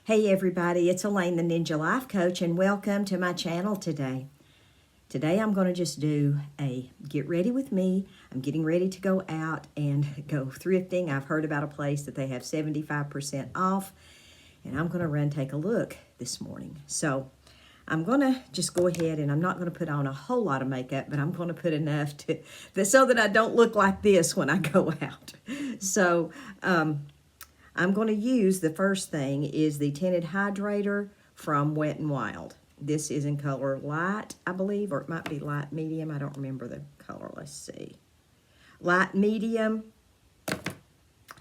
Hey everybody, it's Elaine, the Ninja Life Coach, and welcome to my channel today. Today I'm going to just do a get ready with me. I'm getting ready to go out and go thrifting. I've heard about a place that they have 75% off, and I'm going to run take a look this morning. So I'm going to just go ahead, and I'm not going to put on a whole lot of makeup, but I'm going to put enough so that I don't look like this when I go out. So, I'm going to use, the first thing is the tinted hydrator from Wet n Wild. This is in color light, I believe, or it might be light medium. I don't remember the color. Let's see. Light medium.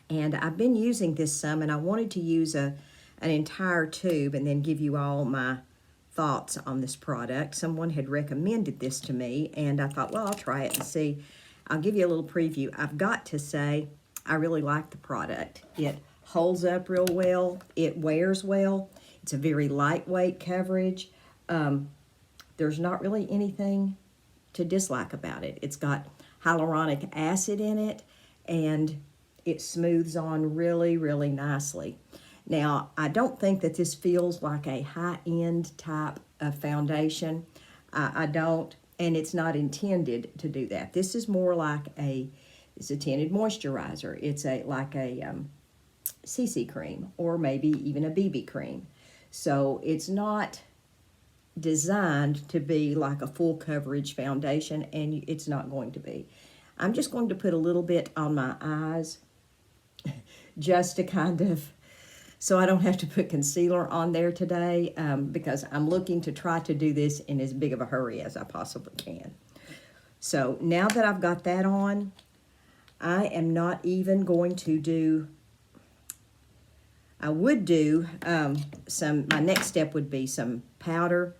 And I've been using this some, and I wanted to use an entire tube and then give you all my thoughts on this product. Someone had recommended this to me, and I thought, well, I'll try it and see. I'll give you a little preview. I've got to say, I really like the product. It holds up real well. It wears well. It's a very lightweight coverage. There's not really anything to dislike about it. It's got hyaluronic acid in it, and it smooths on really, really nicely. Now, I don't think that this feels like a high-end type of foundation. I don't, and it's not intended to do that. This is more like it's a tinted moisturizer. It's like a CC cream, or maybe even a BB cream. So it's not designed to be like a full coverage foundation, and it's not going to be. I'm just going to put a little bit on my eyes just to kind of, so I don't have to put concealer on there today, because I'm looking to try to do this in as big of a hurry as I possibly can. So now that I've got that on, I am not even going to do, I would do my next step would be some powder,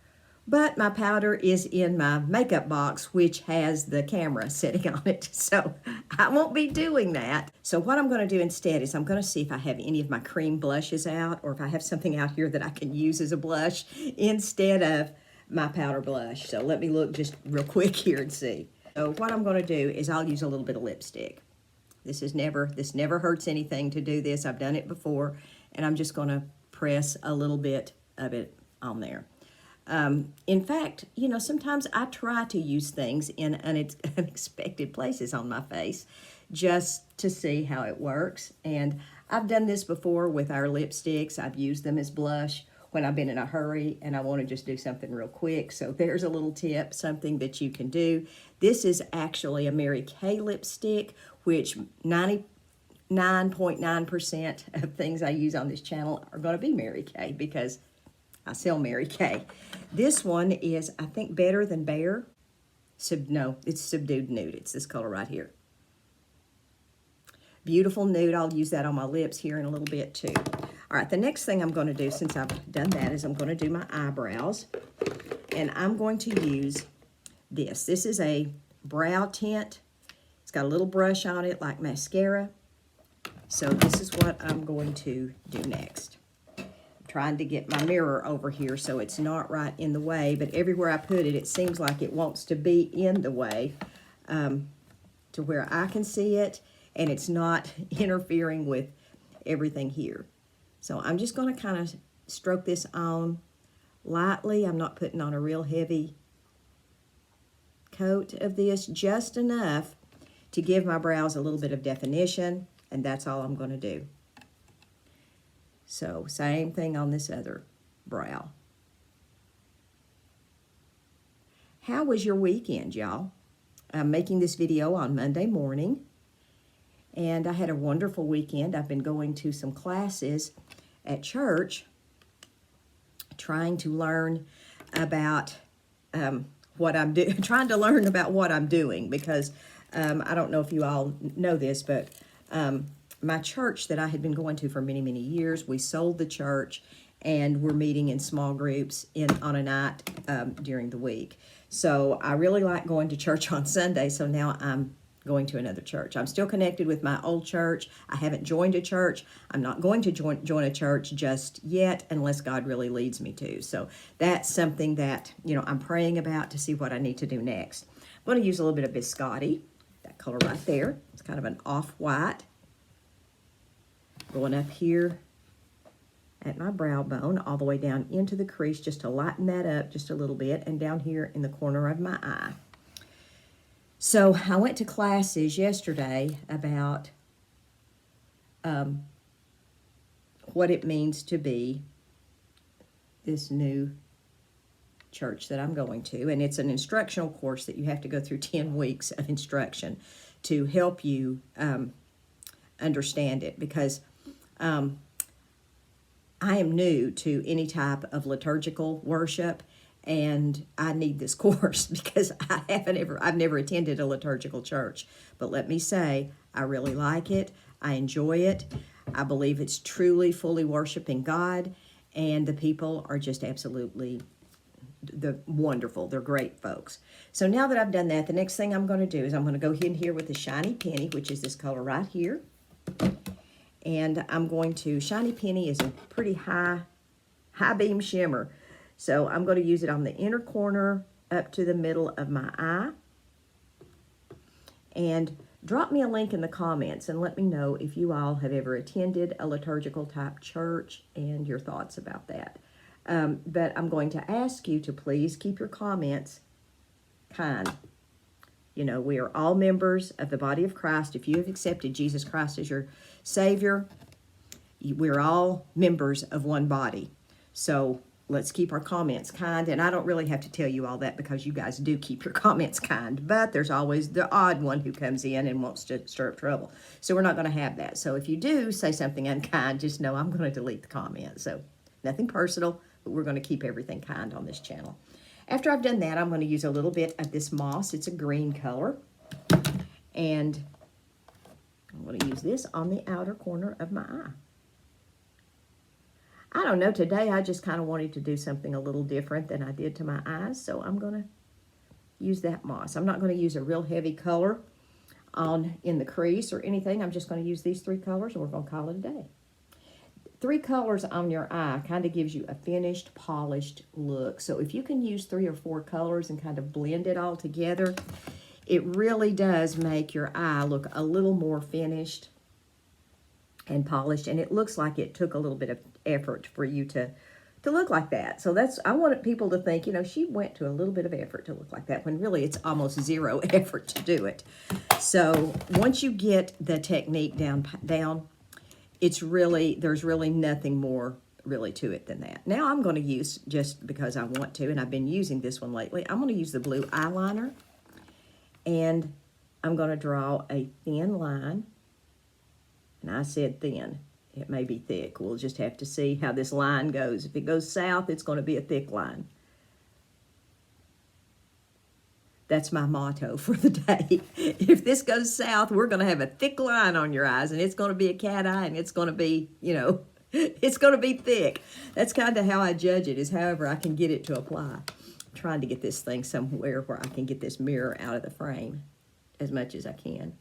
but my powder is in my makeup box, which has the camera sitting on it, so I won't be doing that. So what I'm going to do instead is I'm going to see if I have any of my cream blushes out, or if I have something out here that I can use as a blush instead of my powder blush. So let me look just real quick here and see. So what I'm going to do is I'll use a little bit of lipstick. This never hurts anything to do this. I've done it before, and I'm just going to press a little bit of it on there. In fact, you know, sometimes I try to use things in unexpected places on my face just to see how it works. And I've done this before with our lipsticks. I've used them as blush when I've been in a hurry and I want to just do something real quick. So there's a little tip, something that you can do. This is actually a Mary Kay lipstick, which 99.9% of things I use on this channel are going to be Mary Kay, because I sell Mary Kay. This one is, I think, Better Than Bare. No, it's Subdued Nude. It's this color right here. Beautiful nude. I'll use that on my lips here in a little bit too. All right, the next thing I'm going to do, since I've done that, is I'm going to do my eyebrows. And I'm going to use this. This is a brow tint. It's got a little brush on it like mascara. So this is what I'm going to do next. I'm trying to get my mirror over here so it's not right in the way, but everywhere I put it, it seems like it wants to be in the way, to where I can see it, and it's not interfering with everything here. So I'm just going to kind of stroke this on lightly. I'm not putting on a real heavy coat of this, just enough to give my brows a little bit of definition, and that's all I'm going to do. So same thing on this other brow. How was your weekend, y'all? I'm making this video on Monday morning, and I had a wonderful weekend. I've been going to some classes at church, trying to learn about what I'm doing, trying to learn about what I'm doing, because I don't know if you all know this, but my church that I had been going to for many, many years, we sold the church, and we're meeting in small groups on a night during the week. So I really like going to church on Sunday, so now I'm going to another church. I'm still connected with my old church. I haven't joined a church. I'm not going to join a church just yet unless God really leads me to. So that's something that, you know, I'm praying about to see what I need to do next. I'm going to use a little bit of Biscotti, that color right there. It's kind of an off-white. Going up here at my brow bone, all the way down into the crease, just to lighten that up just a little bit, and down here in the corner of my eye. So I went to classes yesterday about what it means to be this new church that I'm going to. And it's an instructional course that you have to go through 10 weeks of instruction to help you understand it, because I am new to any type of liturgical worship, and I need this course because I've never attended a liturgical church. But let me say, I really like it. I enjoy it. I believe it's truly fully worshiping God, and the people are just absolutely wonderful. They're great folks. So now that I've done that, the next thing I'm going to do is I'm going to go in here with the Shiny Penny, which is this color right here. And I'm going to, Shiny Penny is a pretty high beam shimmer. So I'm going to use it on the inner corner up to the middle of my eye. And drop me a link in the comments and let me know if you all have ever attended a liturgical type church and your thoughts about that. But I'm going to ask you to please keep your comments kind. You know, we are all members of the body of Christ. If you have accepted Jesus Christ as your Savior, we're all members of one body. So let's keep our comments kind. And I don't really have to tell you all that because you guys do keep your comments kind. But there's always the odd one who comes in and wants to stir up trouble. So we're not going to have that. So if you do say something unkind, just know I'm going to delete the comment. So nothing personal, but we're going to keep everything kind on this channel. After I've done that, I'm going to use a little bit of this moss. It's a green color. And I'm going to use this on the outer corner of my eye. I don't know, today I just kind of wanted to do something a little different than I did to my eyes, so I'm going to use that moss. I'm not going to use a real heavy color in the crease or anything. I'm just going to use these 3 colors, and we're going to call it a day. 3 colors on your eye kind of gives you a finished, polished look. So if you can use 3 or 4 colors and kind of blend it all together, it really does make your eye look a little more finished and polished, and it looks like it took a little bit of effort for you to look like that. So I wanted people to think, you know, she went to a little bit of effort to look like that, when really it's almost 0 effort to do it. So once you get the technique down, there's really nothing more really to it than that. Now I'm going to use, just because I want to, and I've been using this one lately, I'm going to use the blue eyeliner, and I'm going to draw a thin line. And I said thin. It may be thick. We'll just have to see how this line goes. If it goes south, it's going to be a thick line. That's my motto for the day. If this goes south, we're going to have a thick line on your eyes, and it's going to be a cat eye, and it's going to be, you know, it's going to be thick. That's kind of how I judge it, is however I can get it to apply. I'm trying to get this thing somewhere where I can get this mirror out of the frame as much as I can.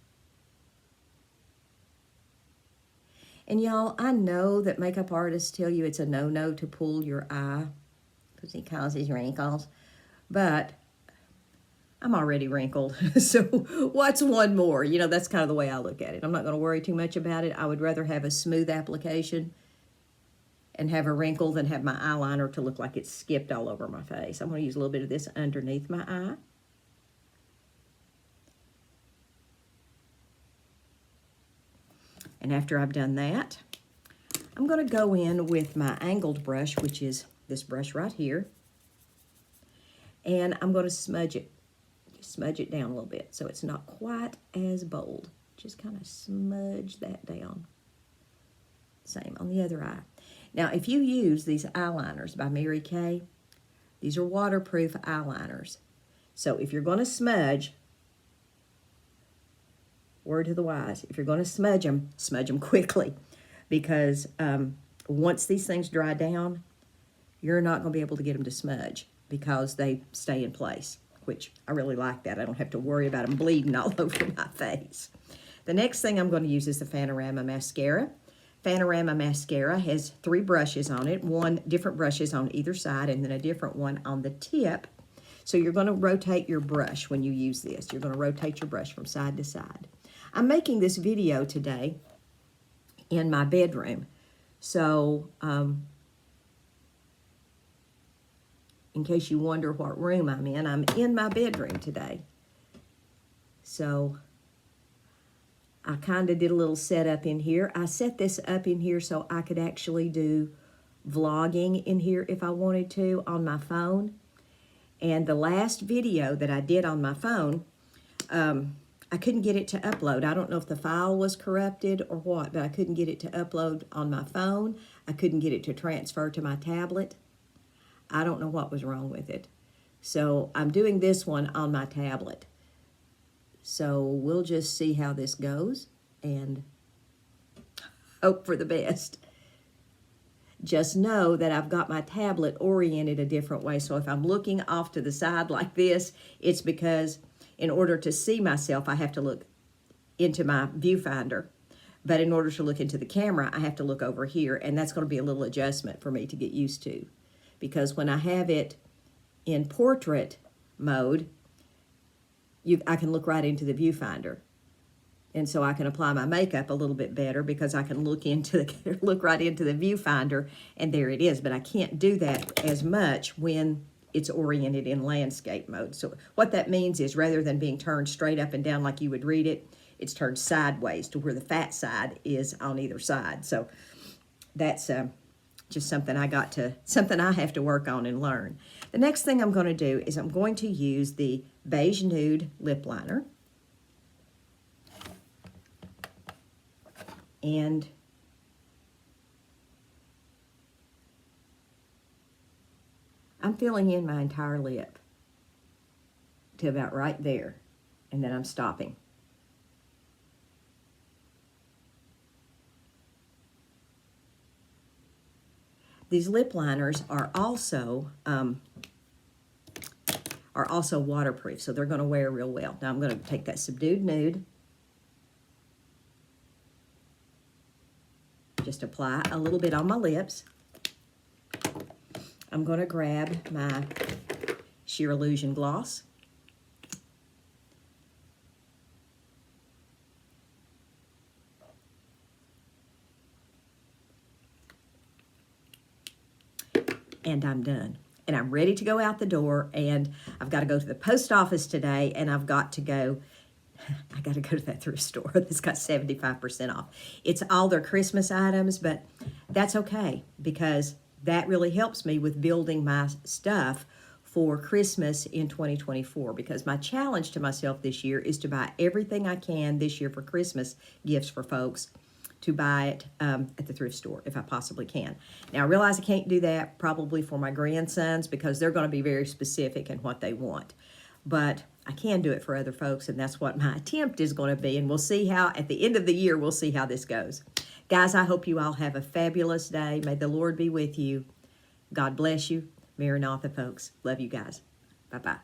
And y'all, I know that makeup artists tell you it's a no-no to pull your eye because it causes wrinkles, but I'm already wrinkled, so what's one more? You know, that's kind of the way I look at it. I'm not going to worry too much about it. I would rather have a smooth application and have a wrinkle than have my eyeliner to look like it's skipped all over my face. I'm going to use a little bit of this underneath my eye. And after I've done that, I'm going to go in with my angled brush, which is this brush right here. And I'm going to smudge it down a little bit so it's not quite as bold. Just kind of smudge that down. Same on the other eye. Now, if you use these eyeliners by Mary Kay, these are waterproof eyeliners. So if you're going to smudge, word to the wise, if you're going to smudge them quickly, because once these things dry down, you're not going to be able to get them to smudge because they stay in place, which I really like that. I don't have to worry about them bleeding all over my face. The next thing I'm going to use is the Panorama Mascara. Panorama Mascara has 3 brushes on it, different brushes on either side, and then a different one on the tip. So you're going to rotate your brush when you use this. You're going to rotate your brush from side to side. I'm making this video today in my bedroom. So in case you wonder what room I'm in my bedroom today. So I kind of did a little setup in here. I set this up in here so I could actually do vlogging in here if I wanted to on my phone. And the last video that I did on my phone, I couldn't get it to upload. I don't know if the file was corrupted or what, but I couldn't get it to upload on my phone. I couldn't get it to transfer to my tablet. I don't know what was wrong with it. So I'm doing this one on my tablet. So we'll just see how this goes and hope for the best. Just know that I've got my tablet oriented a different way. So if I'm looking off to the side like this, it's because in order to see myself, I have to look into my viewfinder. But in order to look into the camera, I have to look over here. And that's going to be a little adjustment for me to get used to. Because when I have it in portrait mode, I can look right into the viewfinder. And so I can apply my makeup a little bit better because I can look right into the viewfinder, and there it is. But I can't do that as much when it's oriented in landscape mode. So what that means is rather than being turned straight up and down like you would read it, it's turned sideways to where the fat side is on either side. So that's just something I have to work on and learn. The next thing I'm going to do is I'm going to use the Beige Nude lip liner. And I'm filling in my entire lip to about right there, and then I'm stopping. These lip liners are also waterproof, so they're going to wear real well. Now I'm going to take that Subdued Nude, just apply a little bit on my lips. I'm going to grab my Sheer Illusion Gloss. And I'm done. And I'm ready to go out the door, and I've got to go to the post office today, and I got to go to that thrift store that's got 75% off. It's all their Christmas items, but that's okay because that really helps me with building my stuff for Christmas in 2024, because my challenge to myself this year is to buy everything I can this year for Christmas gifts for folks, to buy it at the thrift store if I possibly can. Now, I realize I can't do that probably for my grandsons because they're going to be very specific in what they want. But I can do it for other folks, and that's what my attempt is going to be. And we'll see how, at the end of the year, we'll see how this goes. Guys, I hope you all have a fabulous day. May the Lord be with you. God bless you. Maranatha, folks. Love you guys. Bye-bye.